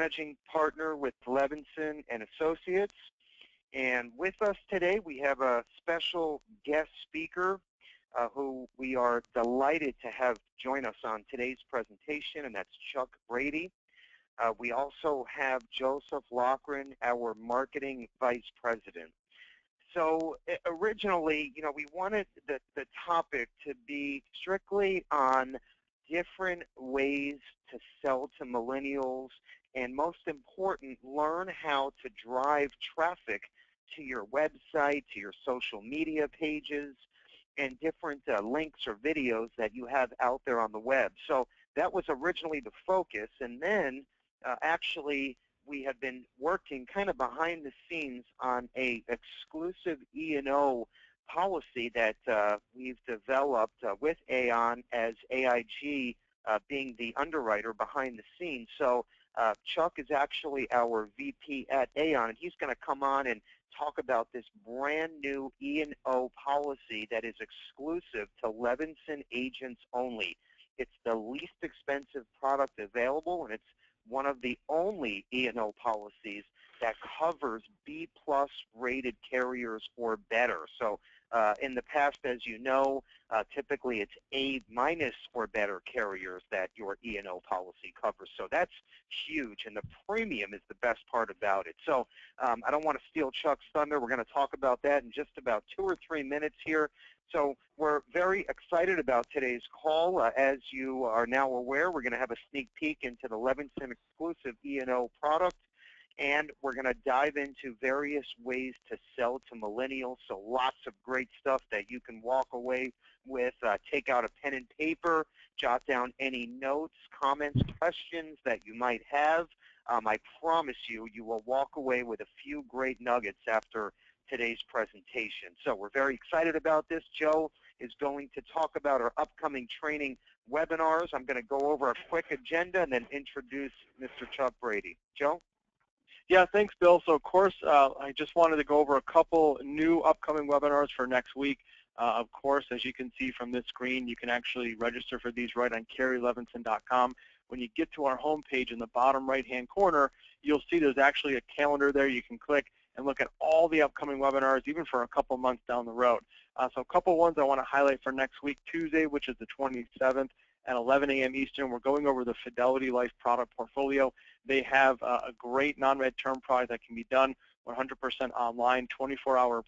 managing partner with Levinson and Associates. And with us today, we have a special guest speaker who we are delighted to have join us on today's presentation, and that's Chuck Brady. We also have Joseph Loughran, our Marketing Vice President. So originally, we wanted the topic to be strictly on different ways to sell to millennials, and most important, learn how to drive traffic to your website, to your social media pages, and different links or videos that you have out there on the web. So that was originally the focus, and then actually we have been working kind of behind the scenes on a exclusive E&O policy that we've developed with Aon as AIG being the underwriter behind the scenes. So Chuck is actually our VP at Aon, and he's going to come on and talk about this brand new E&O policy that is exclusive to Levinson agents only. It's the least expensive product available, and it's one of the only E&O policies that covers B+ rated carriers or better. So in the past, as you know, typically it's A- or better carriers that your E&O policy covers. So that's huge, and the premium is the best part about it. So I don't want to steal Chuck's thunder. We're going to talk about that in just about 2 or 3 minutes here. So we're very excited about today's call. As you are now aware, we're going to have a sneak peek into the Levinson exclusive E&O product, and we're going to dive into various ways to sell to millennials. So lots of great stuff that you can walk away with. Take out a pen and paper, jot down any notes, comments, questions that you might have. I promise you, you will walk away with a few great nuggets after today's presentation. So we're very excited about this. Joe is going to talk about our upcoming training webinars. I'm going to go over a quick agenda and then introduce Mr. Chuck Brady. Joe? Yeah, thanks, Bill. So, of course, I just wanted to go over a couple new upcoming webinars for next week. Of course, as you can see from this screen, you can actually register for these right on careylevinson.com. When you get to our homepage in the bottom right-hand corner, you'll see there's actually a calendar there you can click and look at all the upcoming webinars, even for a couple months down the road. So a couple ones I want to highlight for next week, Tuesday, which is the 27th at 11 a.m. Eastern. We're going over the Fidelity Life product portfolio. They have a great non-med term product that can be done 100% online, 24-hour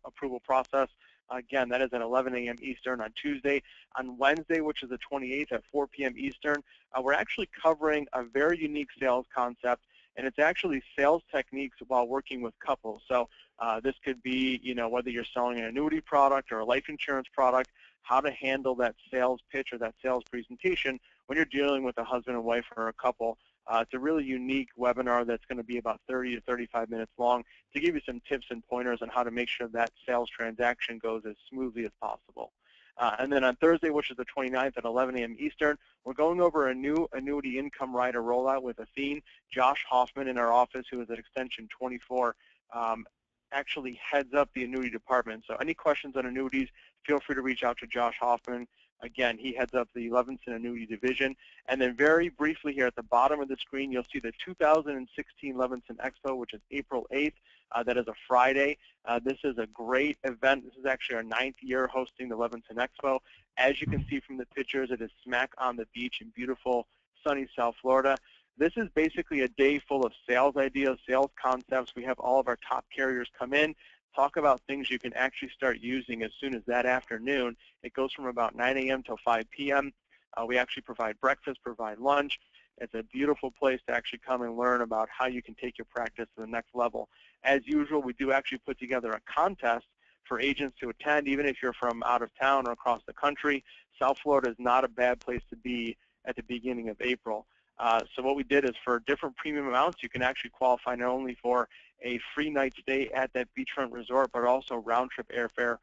approval process. Again, that is at 11 a.m. Eastern on Tuesday. On Wednesday, which is the 28th at 4 p.m. Eastern, we're actually covering a very unique sales concept, and it's actually sales techniques while working with couples. So this could be, whether you're selling an annuity product or a life insurance product, how to handle that sales pitch or that sales presentation when you're dealing with a husband and wife or a couple. It's a really unique webinar that's going to be about 30 to 35 minutes long to give you some tips and pointers on how to make sure that sales transaction goes as smoothly as possible. And then on Thursday, which is the 29th at 11 a.m. Eastern, we're going over a new annuity income rider rollout with Athene. Josh Hoffman in our office, who is at extension 24, actually heads up the annuity department. So any questions on annuities, feel free to reach out to Josh Hoffman. Again, he heads up the Levinson Annuity Division. And then very briefly here at the bottom of the screen, you'll see the 2016 Levinson Expo, which is April 8th. That is a Friday. This is a great event. This is actually our 9th year hosting the Levinson Expo. As you can see from the pictures, it is smack on the beach in beautiful, sunny South Florida. This is basically a day full of sales ideas, sales concepts. We have all of our top carriers come in, talk about things you can actually start using as soon as that afternoon. It goes from about 9 a.m. till 5 p.m. We actually provide breakfast, provide lunch. It's a beautiful place to actually come and learn about how you can take your practice to the next level. As usual, we do actually put together a contest for agents to attend, even if you're from out of town or across the country. South Florida is not a bad place to be at the beginning of April. So what we did is for different premium amounts, you can actually qualify not only for a free night stay at that beachfront resort, but also round-trip airfare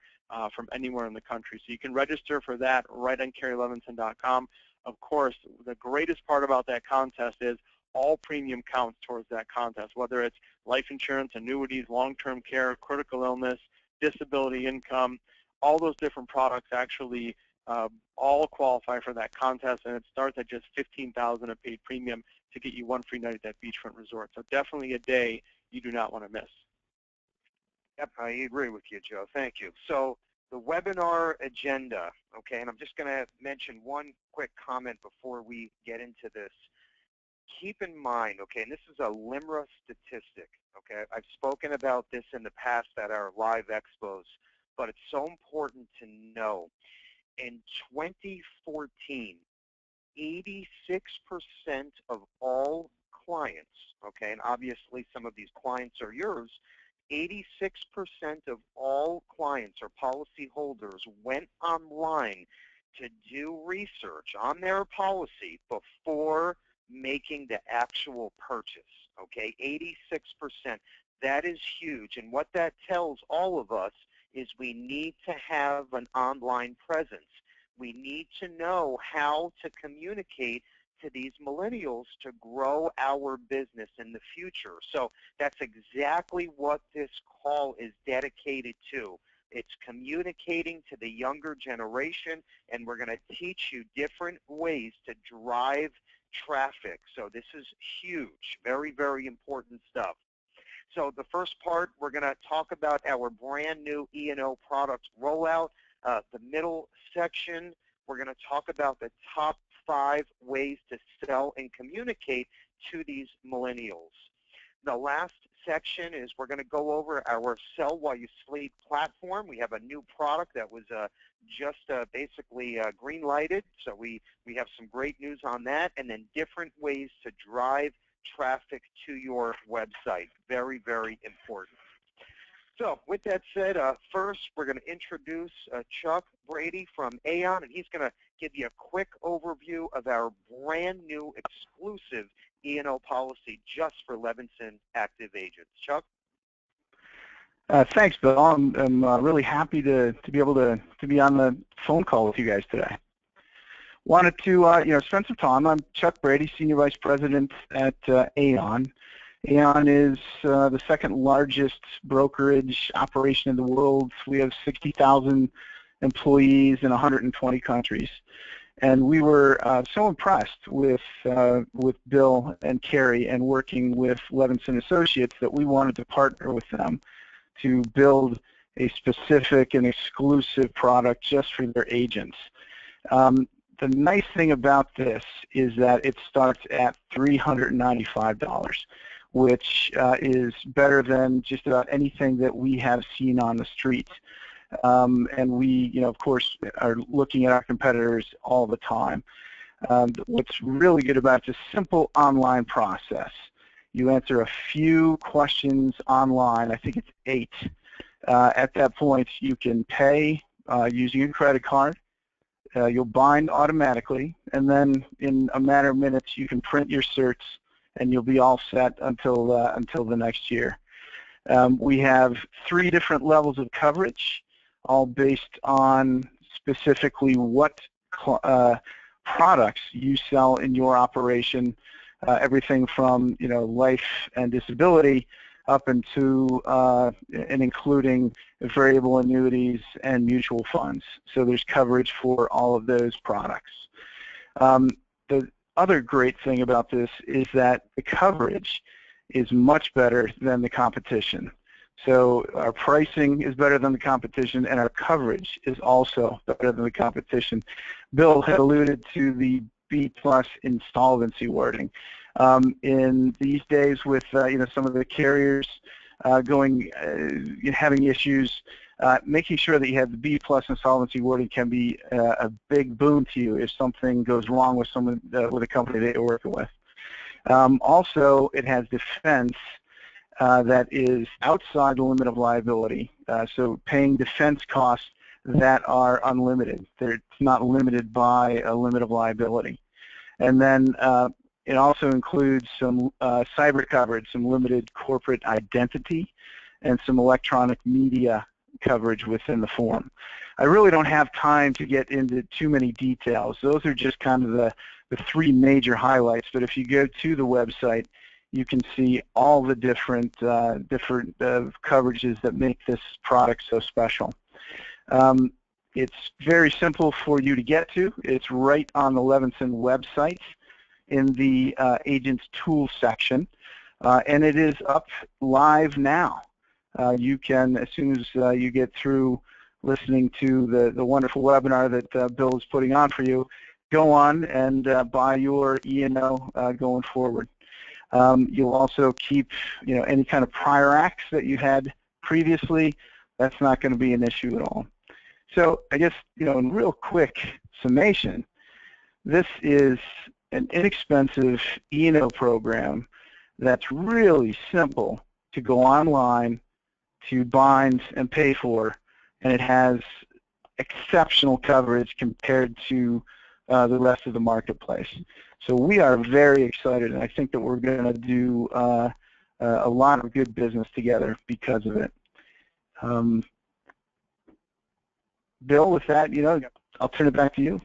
from anywhere in the country. So you can register for that right on careylevinson.com. Of course, the greatest part about that contest is all premium counts towards that contest, whether it's life insurance, annuities, long-term care, critical illness, disability income, all those different products actually all qualify for that contest, and it starts at just $15,000 of paid premium to get you one free night at that beachfront resort. So definitely a day you do not want to miss. Yep, I agree with you, Joe. Thank you. So the webinar agenda, okay, and I'm just going to mention one quick comment before we get into this. Keep in mind, okay, and this is a LIMRA statistic, okay? I've spoken about this in the past at our live expos, but it's so important to know. In 2014, 86% of all clients, okay, and obviously some of these clients are yours, 86% of all clients or policyholders went online to do research on their policy before making the actual purchase, okay, 86%. That is huge, and what that tells all of us is we need to have an online presence. We need to know how to communicate to these millennials to grow our business in the future. So that's exactly what this call is dedicated to. It's communicating to the younger generation, and we're going to teach you different ways to drive traffic. So this is huge, very, very important stuff. So the first part, we're going to talk about our brand new E&O product rollout. The middle section, we're going to talk about the top 5 ways to sell and communicate to these millennials. The last section is we're going to go over our Sell While You Sleep platform. We have a new product that was just basically green-lighted, so we have some great news on that, and then different ways to drive traffic to your website. Very, very important. So with that said, first we're going to introduce Chuck Brady from Aon, and he's going to give you a quick overview of our brand new exclusive E&O policy just for Levinson active agents. Chuck? Thanks, Bill. I'm really happy to be able to be on the phone call with you guys today. Wanted to spend some time. I'm Chuck Brady, Senior Vice President at Aon. Aon is the second largest brokerage operation in the world. We have 60,000 employees in 120 countries. And we were so impressed with Bill and Carrie and working with Levinson Associates that we wanted to partner with them to build a specific and exclusive product just for their agents. The nice thing about this is that it starts at $395, which is better than just about anything that we have seen on the street. And we, of course, are looking at our competitors all the time. What's really good about it is a simple online process. You answer a few questions online. I think it's 8. At that point, you can pay using your credit card. You'll bind automatically, and then in a matter of minutes, you can print your certs, and you'll be all set until the next year. We have 3 different levels of coverage, all based on specifically what products you sell in your operation, everything from life and disability up into and including variable annuities and mutual funds. So there's coverage for all of those products. The other great thing about this is that the coverage is much better than the competition. So our pricing is better than the competition, and our coverage is also better than the competition. Bill had alluded to the B+ insolvency wording. In these days with some of the carriers having issues, making sure that you have the B+ insolvency wording can be a big boon to you if something goes wrong with someone with a company that you're working with. Also, it has defense that is outside the limit of liability, so paying defense costs that are unlimited. It's not limited by a limit of liability. And then it also includes some cyber coverage, some limited corporate identity, and some electronic media coverage within the form. I really don't have time to get into too many details. Those are just kind of the 3 major highlights, but if you go to the website, you can see all the different coverages that make this product so special. It's very simple for you to get to. It's right on the Levinson website. in the Agents Tools section, and it is up live now. You can, as soon as you get through listening to the wonderful webinar that Bill is putting on for you, go on and buy your E&O going forward. You'll also keep, any kind of prior acts that you had previously. That's not going to be an issue at all. So I guess, in real quick summation, this is an inexpensive E&O program that's really simple to go online, to bind and pay for, and it has exceptional coverage compared to the rest of the marketplace. So we are very excited, and I think that we're going to do a lot of good business together because of it. Bill, with that, I'll turn it back to you.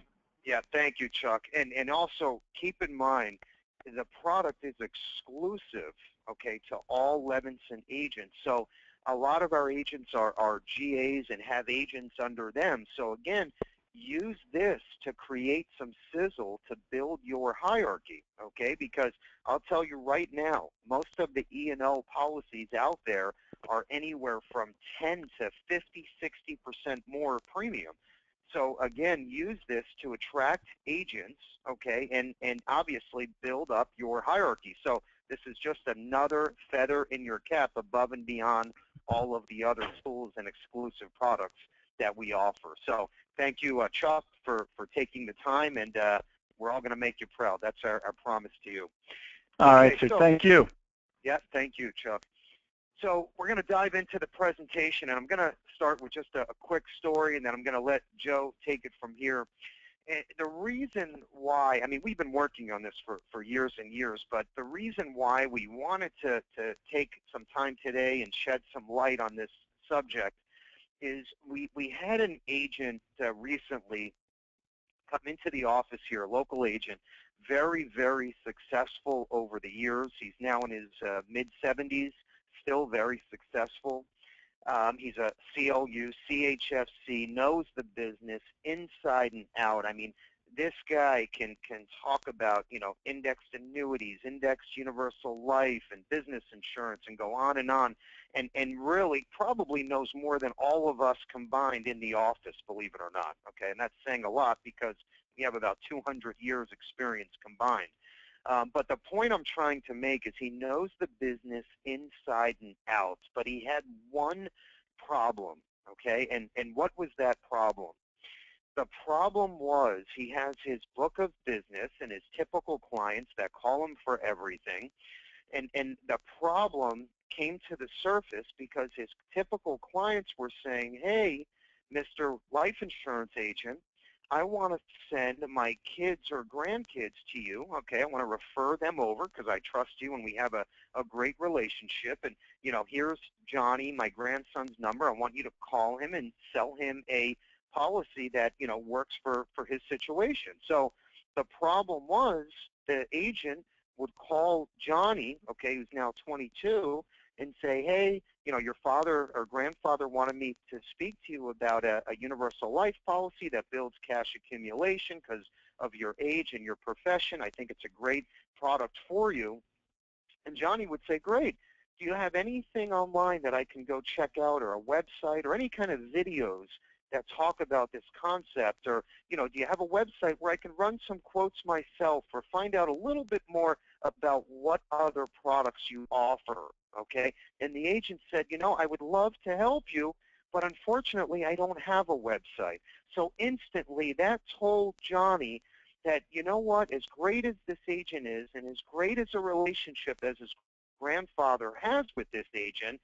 Yeah, thank you, Chuck. And also keep in mind, the product is exclusive, okay, to all Levinson agents. So a lot of our agents are GAs and have agents under them. So again, use this to create some sizzle to build your hierarchy, okay? Because I'll tell you right now, most of the E&O policies out there are anywhere from 10 to 50, 60% more premium. So again, use this to attract agents, okay, and obviously build up your hierarchy. So this is just another feather in your cap above and beyond all of the other tools and exclusive products that we offer. So thank you, Chuck, for taking the time, and we're all going to make you proud. That's our promise to you. All right, sir. Thank you. Yeah, thank you, Chuck. So we're going to dive into the presentation, and I'm going to start with just a quick story, and then I'm going to let Joe take it from here. And the reason why, I mean, we've been working on this for years and years, but the reason why we wanted to take some time today and shed some light on this subject is we had an agent recently come into the office here, a local agent, very, very successful over the years. He's now in his mid-70s, still very successful. He's a CLU, CHFC, knows the business inside and out. I mean, this guy can talk about, indexed annuities, indexed universal life, and business insurance, and go on, and really probably knows more than all of us combined in the office, believe it or not, okay? And that's saying a lot because we have about 200 years experience combined. But the point I'm trying to make is he knows the business inside and out, but he had one problem, okay? And what was that problem? The problem was he has his book of business and his typical clients that call him for everything. And the problem came to the surface because his typical clients were saying, hey, Mr. Life Insurance Agent, I want to send my kids or grandkids to you, okay? I want to refer them over because I trust you and we have a great relationship. And, here's Johnny, my grandson's number. I want you to call him and sell him a policy that, works for his situation. So the problem was the agent would call Johnny, okay, who's now 22, and say, hey, your father or grandfather wanted me to speak to you about a universal life policy that builds cash accumulation because of your age and your profession. I think it's a great product for you. And Johnny would say, great. Do you have anything online that I can go check out, or a website, or any kind of videos that talk about this concept? Or, do you have a website where I can run some quotes myself or find out a little bit more about what other products you offer, okay? And the agent said, I would love to help you, but unfortunately I don't have a website. So instantly that told Johnny that, what, as great as this agent is and as great as a relationship as his grandfather has with this agent,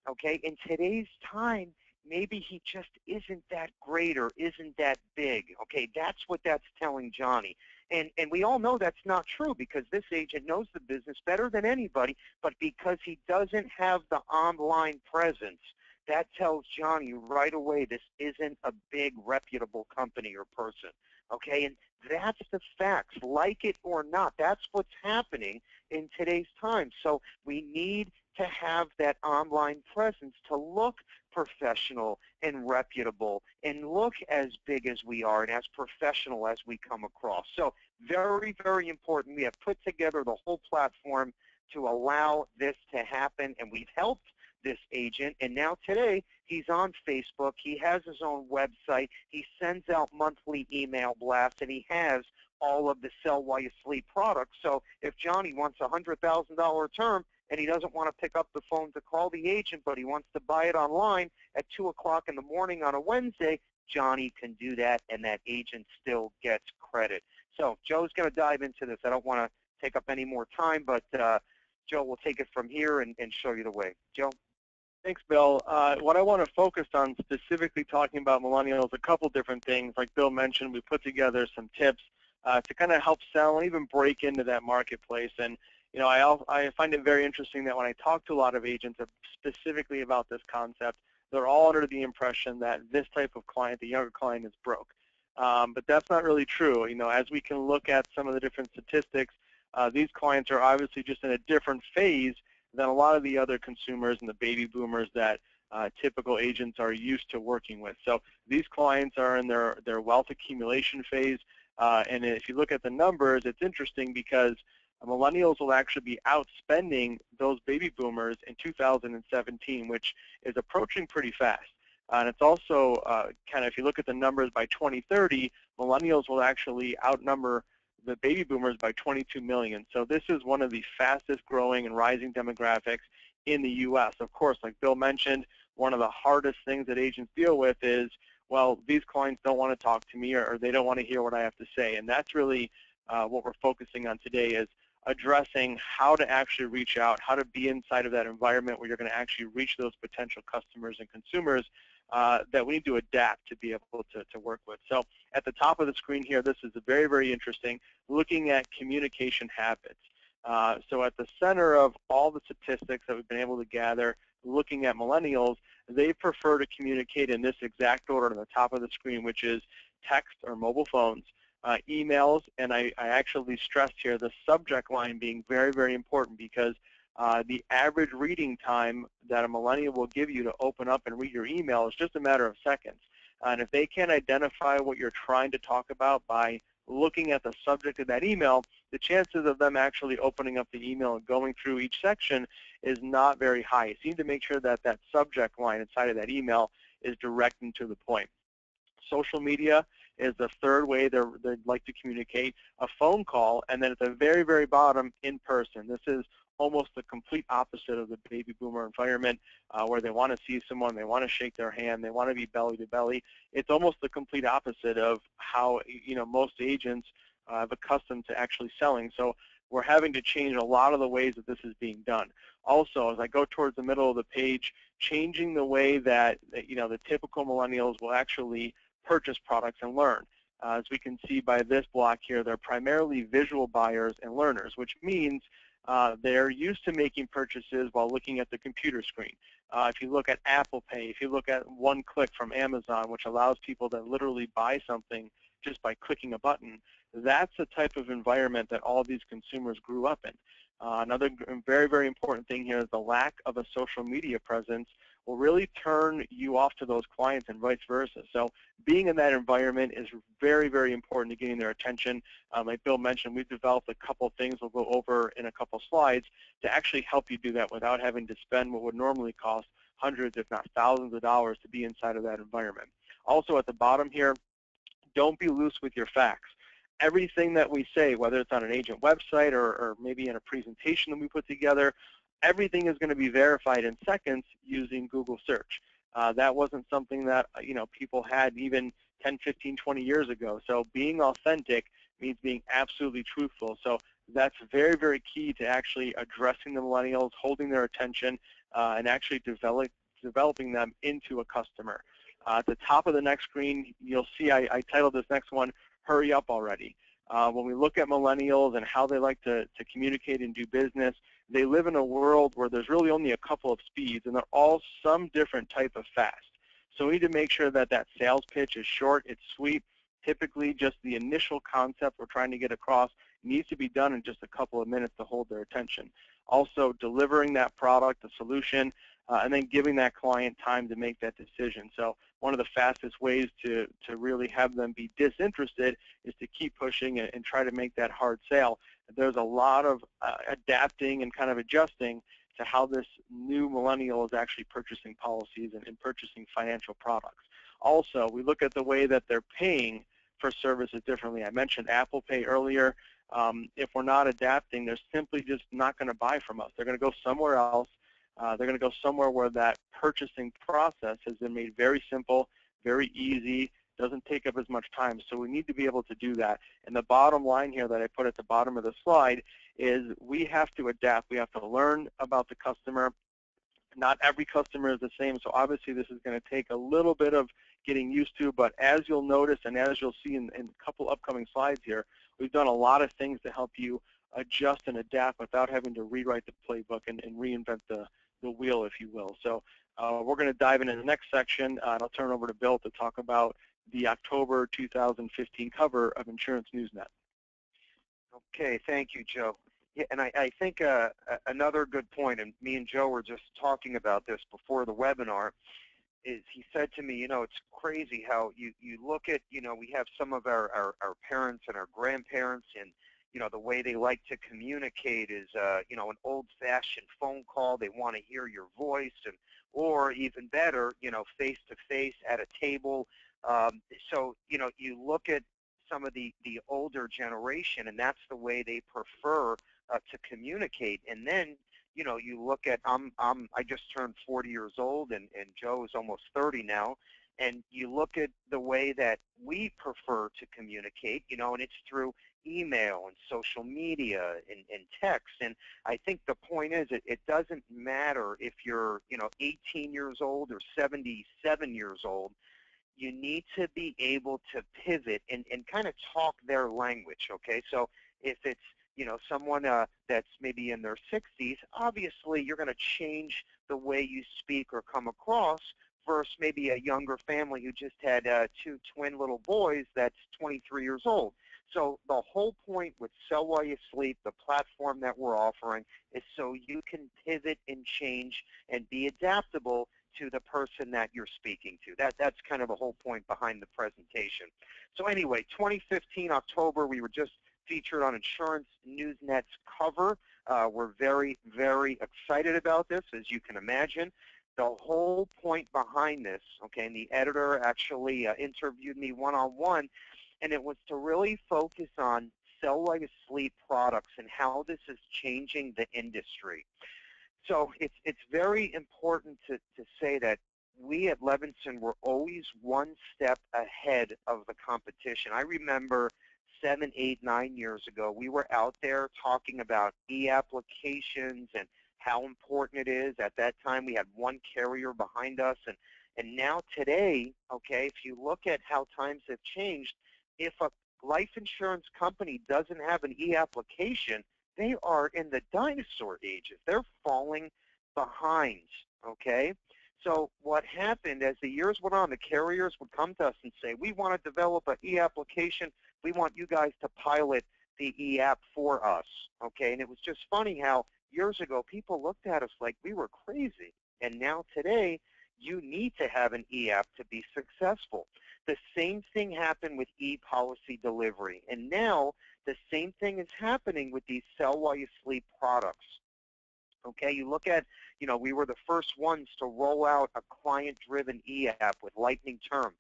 okay, in today's time, maybe he just isn't that great or isn't that big. Okay, that's what that's telling Johnny. And we all know that's not true because this agent knows the business better than anybody, but because he doesn't have the online presence, that tells Johnny right away this isn't a big reputable company or person. Okay, and that's the facts, like it or not. That's what's happening in today's time. So we need to have that online presence to look professional and reputable and look as big as we are and as professional as we come across. So Very, very important. We have put together the whole platform to allow this to happen, and we've helped this agent. And now today, he's on Facebook. He has his own website. He sends out monthly email blasts, and he has all of the Sell While You Sleep products. So if Johnny wants a $100,000 term and he doesn't want to pick up the phone to call the agent, but he wants to buy it online at 2 o'clock in the morning on a Wednesday, Johnny can do that, and that agent still gets credit. So Joe's going to dive into this. I don't want to take up any more time, but Joe will take it from here and show you the way. Joe? Thanks, Bill. What I want to focus on specifically talking about millennials, a couple different things. Like Bill mentioned, we put together some tips to kind of help sell and even break into that marketplace. And I find it very interesting that when I talk to a lot of agents specifically about this concept, they're all under the impression that this type of client, the younger client, is broke. But that's not really true. As we can look at some of the different statistics, these clients are obviously just in a different phase than a lot of the other consumers and the baby boomers that typical agents are used to working with. So these clients are in their wealth accumulation phase. And if you look at the numbers, it's interesting because millennials will actually be outspending those baby boomers in 2017, which is approaching pretty fast. And it's also if you look at the numbers by 2030, millennials will actually outnumber the baby boomers by 22 million. So this is one of the fastest growing and rising demographics in the U.S. Of course, like Bill mentioned, one of the hardest things that agents deal with is, well, these clients don't want to talk to me, or they don't want to hear what I have to say. And that's really what we're focusing on today, is addressing how to actually reach out, how to be inside of that environment where you're going to actually reach those potential customers and consumers that we need to adapt to be able to work with. So at the top of the screen here, this is very, very interesting, looking at communication habits. So at the center of all the statistics that we've been able to gather, looking at millennials, they prefer to communicate in this exact order on the top of the screen, which is text or mobile phones, emails, and I actually stressed here the subject line being very, very important, because the average reading time that a millennial will give you to open up and read your email is just a matter of seconds. And if they can't identify what you're trying to talk about by looking at the subject of that email, the chances of them actually opening up the email and going through each section is not very high. You need to make sure that that subject line inside of that email is direct and to the point. Social media is the third way they'd like to communicate, a phone call, and then at the very, very bottom, in person. This is almost the complete opposite of the baby boomer environment, where they want to see someone, they want to shake their hand, they want to be belly to belly. It's almost the complete opposite of how most agents have accustomed to actually selling. So we're having to change a lot of the ways that this is being done. Also, as I go towards the middle of the page, changing the way that the typical millennials will actually purchase products and learn. As we can see by this block here, they're primarily visual buyers and learners, which means they're used to making purchases while looking at the computer screen. If you look at Apple Pay, if you look at One Click from Amazon, which allows people to literally buy something just by clicking a button, that's the type of environment that all these consumers grew up in. Another very, very important thing here is the lack of a social media presence will really turn you off to those clients and vice versa. So being in that environment is very, very important to getting their attention. Like Bill mentioned, we've developed a couple things we'll go over in a couple slides to actually help you do that without having to spend what would normally cost hundreds, if not thousands of dollars to be inside of that environment. Also at the bottom here, don't be loose with your facts. Everything that we say, whether it's on an agent website or maybe in a presentation that we put together, everything is going to be verified in seconds using Google search. That wasn't something that people had even 10, 15, 20 years ago. So being authentic means being absolutely truthful. So that's very, very key to actually addressing the millennials, holding their attention, and actually developing them into a customer. At the top of the next screen, you'll see I titled this next one, Hurry Up Already. When we look at millennials and how they like to communicate and do business, they live in a world where there's really only a couple of speeds, and they're all some different type of fast. So we need to make sure that that sales pitch is short, it's sweet. Typically, just the initial concept we're trying to get across needs to be done in just a couple of minutes to hold their attention. Also, delivering that product, the solution, and then giving that client time to make that decision. So one of the fastest ways to really have them be disinterested is to keep pushing and try to make that hard sale. There's a lot of adapting and kind of adjusting to how this new millennial is actually purchasing policies and purchasing financial products. Also, we look at the way that they're paying for services differently. I mentioned Apple Pay earlier. If we're not adapting, they're simply just not going to buy from us. They're going to go somewhere else. They're going to go somewhere where that purchasing process has been made very simple, very easy, doesn't take up as much time. So we need to be able to do that. And the bottom line here that I put at the bottom of the slide is we have to adapt. We have to learn about the customer. Not every customer is the same, so obviously this is going to take a little bit of getting used to, but as you'll notice and as you'll see in a couple upcoming slides here, we've done a lot of things to help you adjust and adapt without having to rewrite the playbook and reinvent the wheel, if you will. So we're going to dive into the next section, and I'll turn over to Bill to talk about the October 2015 cover of Insurance Newsnet. Okay, thank you, Joe. Yeah, and I think another good point, and me and Joe were just talking about this before the webinar, is he said to me, you know, it's crazy how you look at, you know, we have some of our parents and our grandparents, and, you know, the way they like to communicate is, you know, an old-fashioned phone call. They want to hear your voice, and or even better, you know, face-to-face at a table. So, you know, you look at some of the older generation, and that's the way they prefer to communicate. And then, you know, you look at, I just turned 40 years old, and Joe is almost 30 now, and you look at the way that we prefer to communicate, you know, and it's through email and social media and text. And I think the point is it doesn't matter if you're, you know, 18 years old or 77 years old. You need to be able to pivot and kind of talk their language, okay? So if it's, you know, someone that's maybe in their 60s, obviously you're going to change the way you speak or come across versus maybe a younger family who just had two twin little boys that's 23 years old. So the whole point with Sell While You Sleep, the platform that we're offering, is so you can pivot and change and be adaptable to the person that you're speaking to. That's kind of the whole point behind the presentation. So anyway, 2015 October, we were just featured on Insurance Newsnet's cover. We're very, very excited about this, as you can imagine. The whole point behind this, okay, and the editor actually interviewed me one-on-one, and it was to really focus on Sell While You Sleep products and how this is changing the industry. So it's very important to say that we at Levinson were always one step ahead of the competition. I remember 7, 8, 9 years ago, we were out there talking about e-applications and how important it is. At that time, we had one carrier behind us. And now today, okay, if you look at how times have changed, if a life insurance company doesn't have an e-application, they are in the dinosaur ages. They're falling behind, okay? So what happened as the years went on, the carriers would come to us and say, we want to develop an e-application. We want you guys to pilot the e-app for us, okay? And it was just funny how years ago people looked at us like we were crazy. And now today, you need to have an e-app to be successful. The same thing happened with e-policy delivery. And now the same thing is happening with these Sell While You Sleep products. Okay, you look at, you know, we were the first ones to roll out a client-driven e-app with Lightning Term.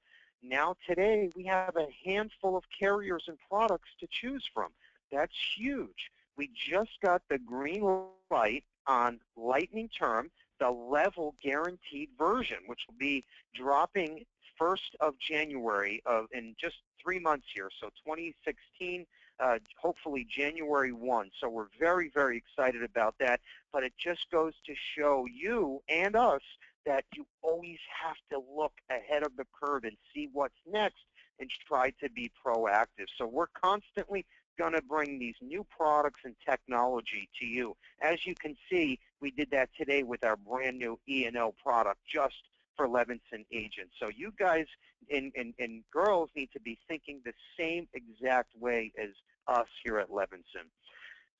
Now today, we have a handful of carriers and products to choose from. That's huge. We just got the green light on Lightning Term, the level guaranteed version, which will be dropping 1st of January in just 3 months here, so 2016, hopefully January 1. So we're very, very excited about that. But it just goes to show you and us that you always have to look ahead of the curve and see what's next and try to be proactive. So we're constantly going to bring these new products and technology to you. As you can see, we did that today with our brand new E&O product just for Levinson agents. So you guys and girls need to be thinking the same exact way as us here at Levinson.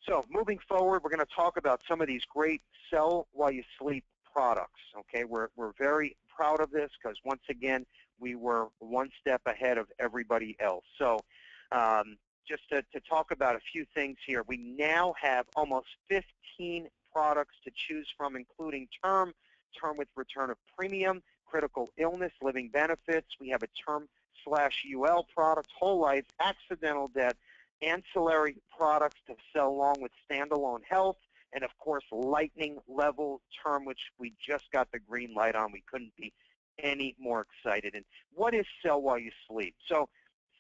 So moving forward, we're going to talk about some of these great Sell While You Sleep products. Okay, we're very proud of this because once again we were one step ahead of everybody else. So just to talk about a few things here, we now have almost 15 products to choose from, including term with return of premium, critical illness, living benefits. We have a term/UL product, whole life, accidental death, ancillary products to sell along with standalone health, and of course lightning level term, which we just got the green light on. We couldn't be any more excited. And what is Sell While You Sleep? So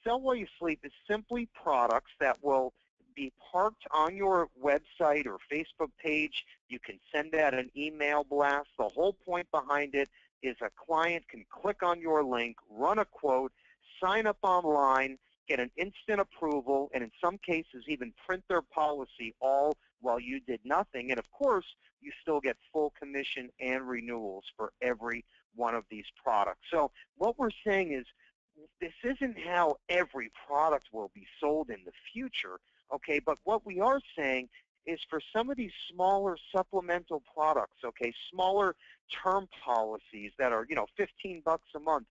Sell While You Sleep is simply products that will be parked on your website or Facebook page. You can send out an email blast. The whole point behind it is a client can click on your link, run a quote, sign up online, get an instant approval, and in some cases even print their policy all while you did nothing. And of course, you still get full commission and renewals for every one of these products. So what we're saying is this isn't how every product will be sold in the future, okay, but what we are saying is for some of these smaller supplemental products, okay, smaller term policies that are, 15 bucks a month,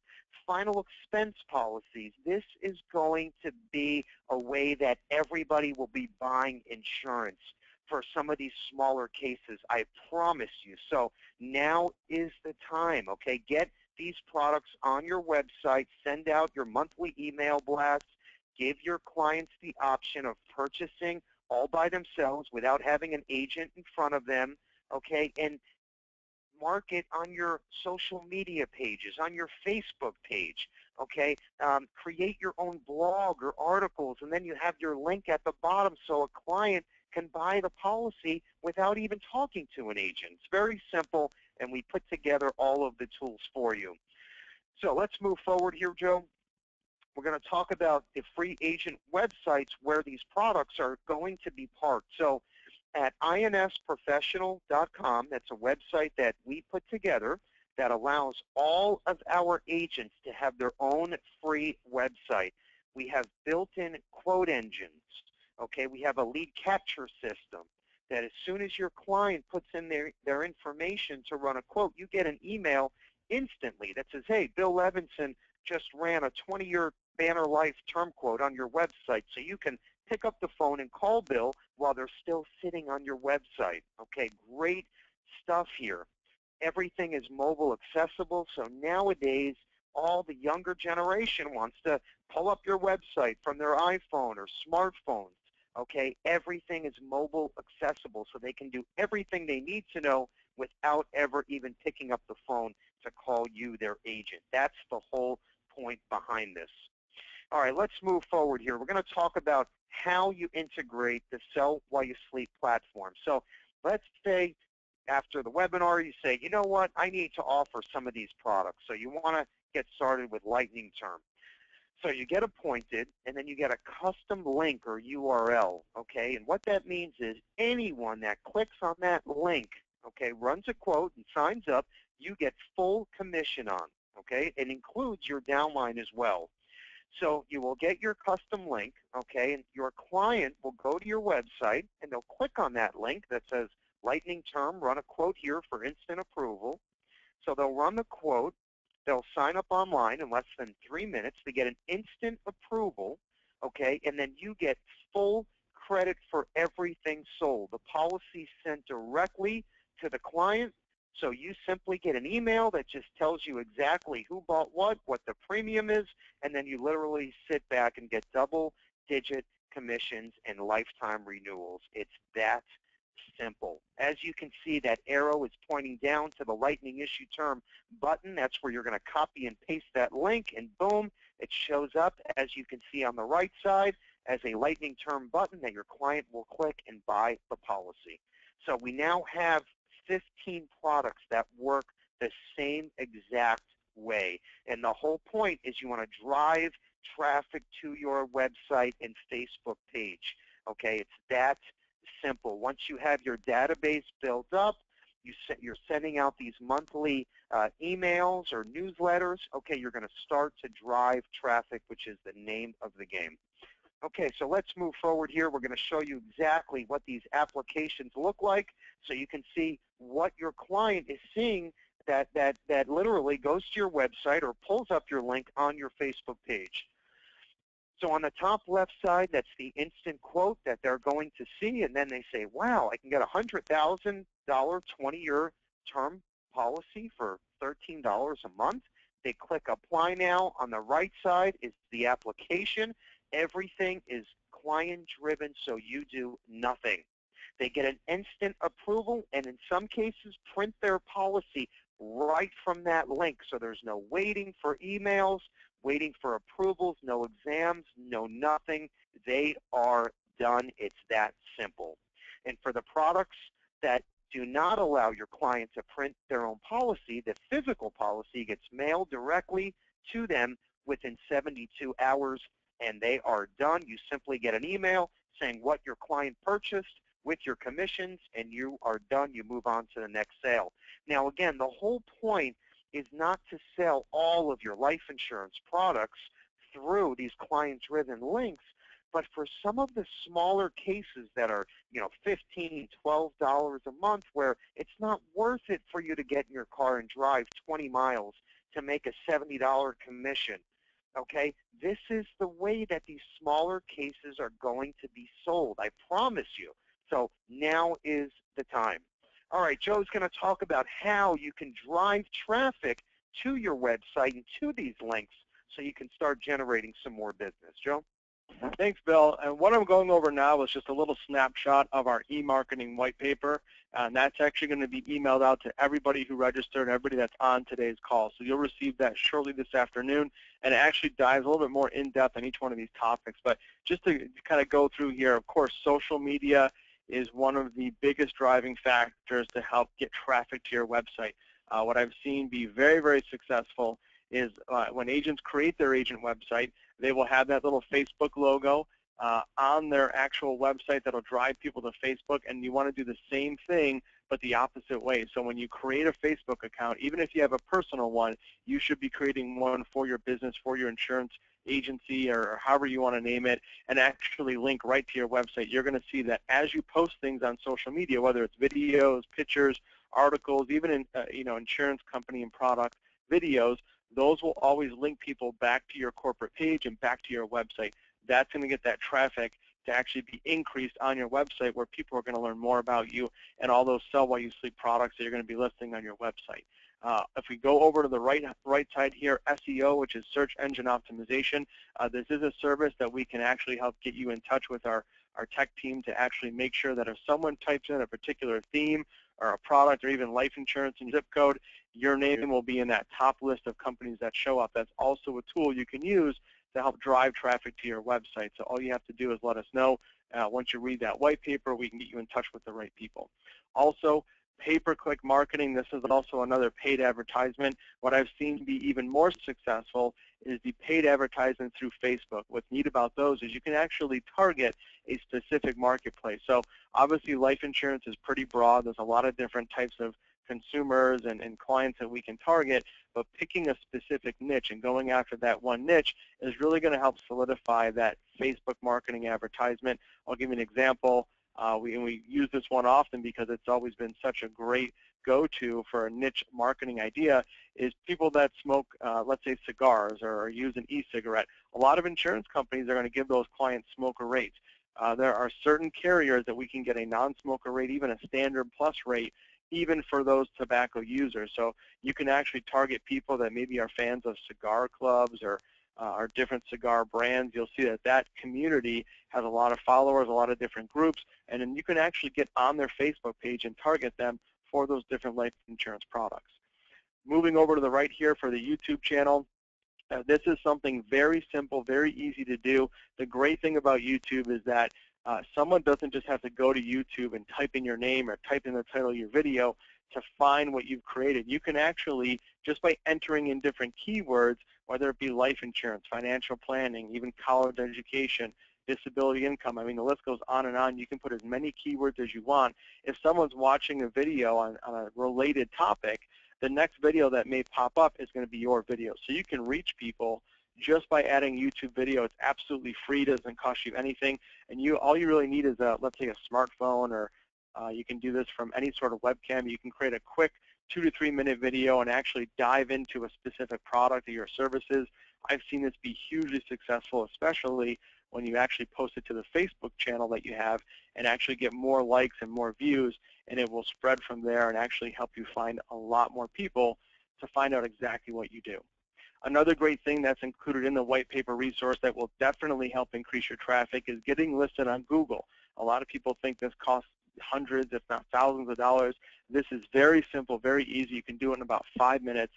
final expense policies, this is going to be a way that everybody will be buying insurance for some of these smaller cases, I promise you. So now is the time, okay? Get these products on your website, send out your monthly email blasts, give your clients the option of purchasing all by themselves without having an agent in front of them, okay? And market on your social media pages, on your Facebook page, okay? Create your own blog or articles, and then you have your link at the bottom so a client can buy the policy without even talking to an agent. It's very simple, and we put together all of the tools for you. So let's move forward here, Joe. We're going to talk about the free agent websites where these products are going to be parked. So at insprofessional.com, that's a website that we put together that allows all of our agents to have their own free website. We have built-in quote engines. Okay, we have a lead capture system that as soon as your client puts in their information to run a quote, you get an email instantly that says, hey, Bill Levinson just ran a 20-year Banner Life term quote on your website. So you can pick up the phone and call Bill while they're still sitting on your website. Okay, great stuff here. Everything is mobile accessible, so nowadays all the younger generation wants to pull up your website from their iPhone or smartphones. Okay, everything is mobile accessible, so they can do everything they need to know without ever even picking up the phone to call you, their agent. That's the whole point behind this. All right, let's move forward here. We're going to talk about how you integrate the Sell While You Sleep platform. So let's say after the webinar you say, you know what, I need to offer some of these products. So you want to get started with Lightning Term. So you get appointed, and then you get a custom link or URL, okay? And what that means is anyone that clicks on that link, okay, runs a quote and signs up, you get full commission on, okay? It includes your downline as well. So you will get your custom link, okay, and your client will go to your website, and they'll click on that link that says Lightning Term, run a quote here for instant approval. So they'll run the quote. They'll sign up online in less than 3 minutes. They get an instant approval, okay, and then you get full credit for everything sold. The policy sent directly to the client, so you simply get an email that just tells you exactly who bought what the premium is, and then you literally sit back and get double-digit commissions and lifetime renewals. It's that simple. As you can see, that arrow is pointing down to the Lightning Issue Term button. That's where you're going to copy and paste that link, and boom, it shows up, as you can see on the right side, as a Lightning Term button that your client will click and buy the policy. So we now have 15 products that work the same exact way. And the whole point is you want to drive traffic to your website and Facebook page. Okay, it's that simple. Once you have your database built up, you're sending out these monthly emails or newsletters. Okay, you're going to start to drive traffic, which is the name of the game. Okay, so let's move forward here. We're going to show you exactly what these applications look like so you can see what your client is seeing that literally goes to your website or pulls up your link on your Facebook page. So on the top left side, that's the instant quote that they're going to see, and then they say, wow, I can get a $100,000 20-year term policy for $13 a month. They click Apply Now. On the right side is the application. Everything is client-driven, so you do nothing. They get an instant approval, and in some cases, print their policy right from that link. So there's no waiting for emails, waiting for approvals, no exams, no nothing. They are done. It's that simple. And for the products that do not allow your client to print their own policy, the physical policy gets mailed directly to them within 72 hours, and they are done. You simply get an email saying what your client purchased with your commissions, and you are done. You move on to the next sale. Now, again, the whole point is not to sell all of your life insurance products through these client-driven links, but for some of the smaller cases that are, $15, $12 a month, where it's not worth it for you to get in your car and drive 20 miles to make a $70 commission. Okay, this is the way that these smaller cases are going to be sold. I promise you. So now is the time. All right, Joe's going to talk about how you can drive traffic to your website and to these links so you can start generating some more business. Joe? Thanks, Bill. And what I'm going over now is just a little snapshot of our e-marketing white paper, and that's actually going to be emailed out to everybody who registered, everybody that's on today's call. So you'll receive that shortly this afternoon, and it actually dives a little bit more in-depth on each one of these topics. But just to kind of go through here, of course, social media is one of the biggest driving factors to help get traffic to your website. What I've seen be very, very successful is when agents create their agent website, they will have that little Facebook logo on their actual website that'll drive people to Facebook, and you want to do the same thing but the opposite way. So when you create a Facebook account, even if you have a personal one, you should be creating one for your business, for your insurance agency, or however you want to name it, and actually link right to your website. You're going to see that as you post things on social media, whether it's videos, pictures, articles, even in insurance company and product videos, those will always link people back to your corporate page and back to your website. That's going to get that traffic to actually be increased on your website, where people are going to learn more about you and all those sell while you sleep products that you're going to be listing on your website. If we go over to the right side here, SEO, which is search engine optimization, this is a service that we can actually help get you in touch with our tech team to actually make sure that if someone types in a particular theme or a product or even life insurance and zip code, your name will be in that top list of companies that show up. That's also a tool you can use to help drive traffic to your website. So all you have to do is let us know. Once you read that white paper, we can get you in touch with the right people. Also, pay-per-click marketing. This is also another paid advertisement. What I've seen be even more successful is the paid advertisement through Facebook. What's neat about those is you can actually target a specific marketplace. So obviously life insurance is pretty broad. There's a lot of different types of consumers and clients that we can target, but picking a specific niche and going after that one niche is really going to help solidify that Facebook marketing advertisement. I'll give you an example. We use this one often because it's always been such a great go-to for a niche marketing idea, is people that smoke, let's say, cigars or use an e-cigarette. A lot of insurance companies are going to give those clients smoker rates. There are certain carriers that we can get a non-smoker rate, even a standard plus rate, even for those tobacco users. So you can actually target people that maybe are fans of cigar clubs or different cigar brands. You'll see that that community has a lot of followers, a lot of different groups, and then you can actually get on their Facebook page and target them for those different life insurance products. Moving over to the right here for the YouTube channel, this is something very simple, very easy to do. The great thing about YouTube is that someone doesn't just have to go to YouTube and type in your name or type in the title of your video to find what you've created. You can actually, just by entering in different keywords, whether it be life insurance, financial planning, even college education, disability income, I mean, the list goes on and on. You can put as many keywords as you want. If someone's watching a video on a related topic, the next video that may pop up is going to be your video. So you can reach people just by adding YouTube video. It's absolutely free, doesn't cost you anything, and all you really need is let's say a smartphone, or you can do this from any sort of webcam. You can create a quick 2 to 3 minute video and actually dive into a specific product or your services. I've seen this be hugely successful, especially when you actually post it to the Facebook channel that you have and actually get more likes and more views, and it will spread from there and actually help you find a lot more people to find out exactly what you do. Another great thing that's included in the white paper resource that will definitely help increase your traffic is getting listed on Google. A lot of people think this costs hundreds, if not thousands of dollars. This is very simple, very easy. You can do it in about 5 minutes.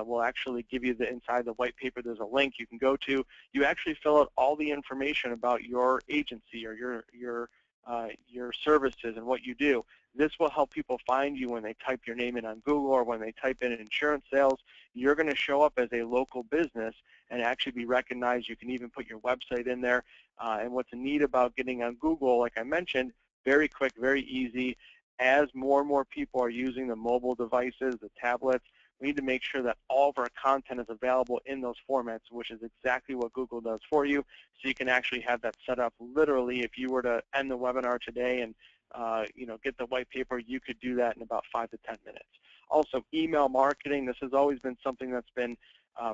We'll actually give you inside the white paper, there's a link you can go to. You actually fill out all the information about your agency or your services and what you do. This will help people find you when they type your name in on Google, or when they type in insurance sales. You're going to show up as a local business and actually be recognized. You can even put your website in there. And what's neat about getting on Google, like I mentioned, very quick, very easy. As more and more people are using the mobile devices, the tablets, we need to make sure that all of our content is available in those formats, which is exactly what Google does for you. So you can actually have that set up literally. If you were to end the webinar today and get the white paper, you could do that in about 5 to 10 minutes. Also, email marketing. This has always been something that's been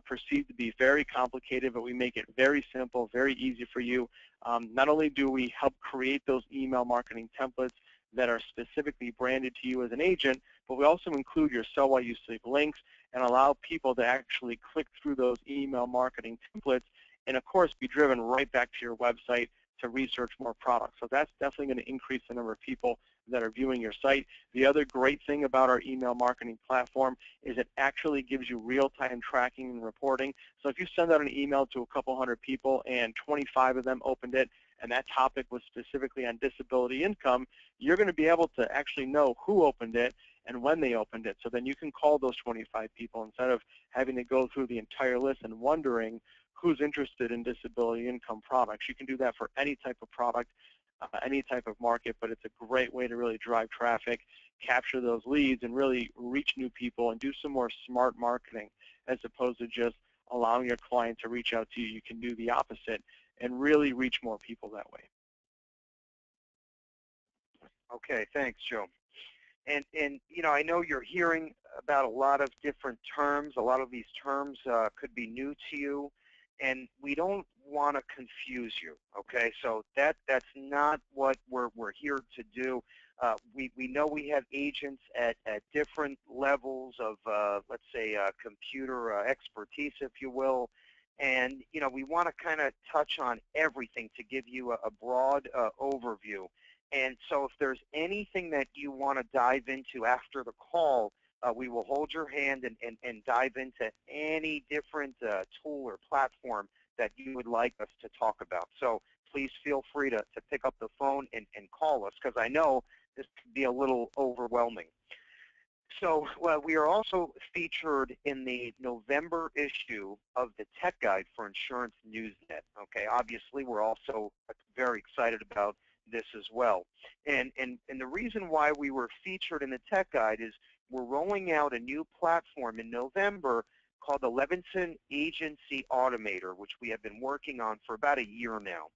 perceived to be very complicated, but we make it very simple, very easy for you. Not only do we help create those email marketing templates that are specifically branded to you as an agent, but we also include your Sell While You Sleep links and allow people to actually click through those email marketing templates and, of course, be driven right back to your website to research more products. So that's definitely going to increase the number of people that are viewing your site. The other great thing about our email marketing platform is it actually gives you real-time tracking and reporting. So if you send out an email to a couple hundred people and 25 of them opened it, and that topic was specifically on disability income, you're going to be able to actually know who opened it and when they opened it. So then you can call those 25 people instead of having to go through the entire list and wondering who's interested in disability income products. You can do that for any type of product, any type of market, but it's a great way to really drive traffic, capture those leads, and really reach new people and do some more smart marketing as opposed to just allowing your client to reach out to you. You can do the opposite and really reach more people that way. Okay, thanks, Joe. And I know you're hearing about a lot of different terms. A lot of these terms could be new to you, and we don't want to confuse you. Okay, so that's not what we're here to do. We know we have agents at different levels of let's say computer expertise, if you will. And we want to kind of touch on everything to give you a broad overview. And so if there's anything that you want to dive into after the call, we will hold your hand and dive into any different tool or platform that you would like us to talk about. So please feel free to pick up the phone and call us, because I know this could be a little overwhelming. So we are also featured in the November issue of the Tech Guide for Insurance Newsnet. Okay, obviously we're also very excited about this as well. And the reason why we were featured in the Tech Guide is we're rolling out a new platform in November called the Levinson Agency Automator, which we have been working on for about a year now.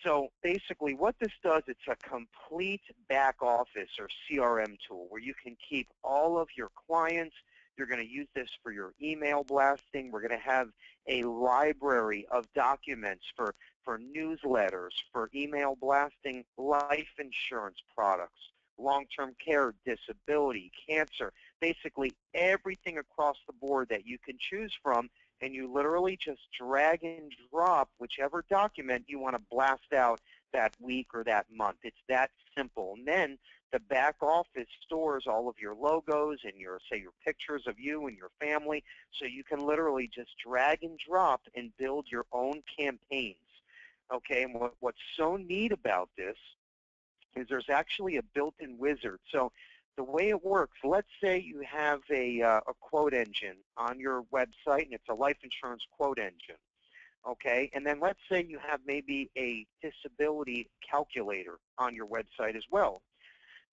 So basically what this does, it's a complete back office or CRM tool where you can keep all of your clients. You're going to use this for your email blasting. We're going to have a library of documents for newsletters, for email blasting, life insurance products, long-term care, disability, cancer, basically everything across the board that you can choose from. And you literally just drag and drop whichever document you want to blast out that week or that month. It's that simple. And then the back office stores all of your logos and your pictures of you and your family, so you can literally just drag and drop and build your own campaigns. Okay, and what's so neat about this is there's actually a built-in wizard. So the way it works, let's say you have a quote engine on your website, and it's a life insurance quote engine, okay? And then let's say you have maybe a disability calculator on your website as well.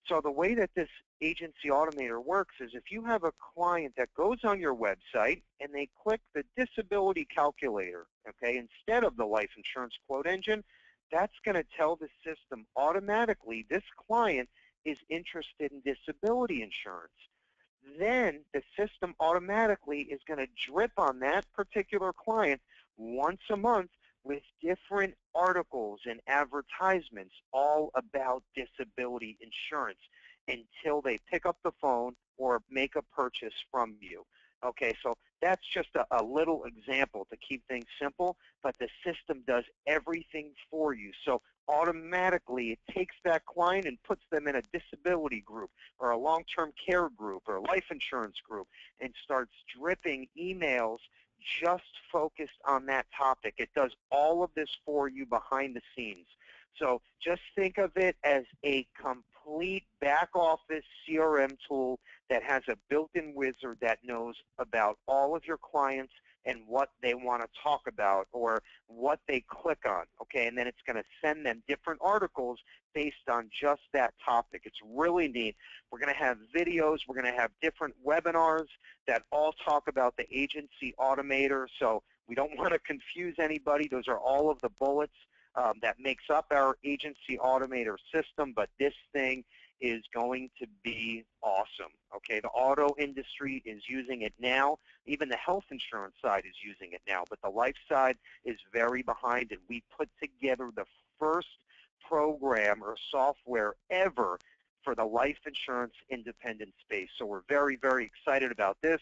So the way that this agency automator works is if you have a client that goes on your website and they click the disability calculator, okay, instead of the life insurance quote engine, that's going to tell the system automatically this client is interested in disability insurance. Then the system automatically is going to drip on that particular client once a month with different articles and advertisements all about disability insurance until they pick up the phone or make a purchase from you. Okay, so that's just a little example to keep things simple, but the system does everything for you. So automatically it takes that client and puts them in a disability group or a long-term care group or a life insurance group and starts dripping emails just focused on that topic. It does all of this for you behind the scenes. So just think of it as a complete back-office CRM tool that has a built-in wizard that knows about all of your clients and what they want to talk about or what they click on, okay? And then it's going to send them different articles based on just that topic. It's really neat. We're going to have videos. We're going to have different webinars that all talk about the agency automator, so we don't want to confuse anybody. Those are all of the bullets that makes up our agency automator system, but this thing is going to be awesome. Okay, the auto industry is using it now. Even the health insurance side is using it now, but the life side is very behind, and we put together the first program or software ever for the life insurance independent space. So we're very, very excited about this.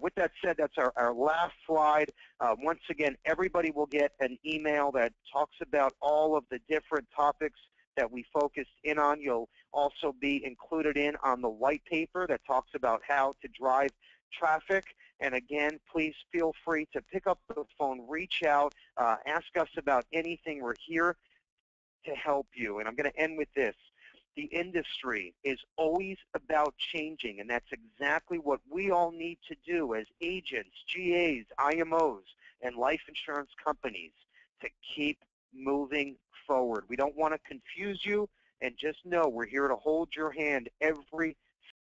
With that said, that's our last slide. Once again, everybody will get an email that talks about all of the different topics that we focused in on. You'll also be included in on the white paper that talks about how to drive traffic. And again, please feel free to pick up the phone, reach out, ask us about anything. We're here to help you. And I'm going to end with this. The industry is always about changing, and that's exactly what we all need to do as agents, GAs, IMOs, and life insurance companies to keep moving forward. We don't want to confuse you, and just know we're here to hold your hand every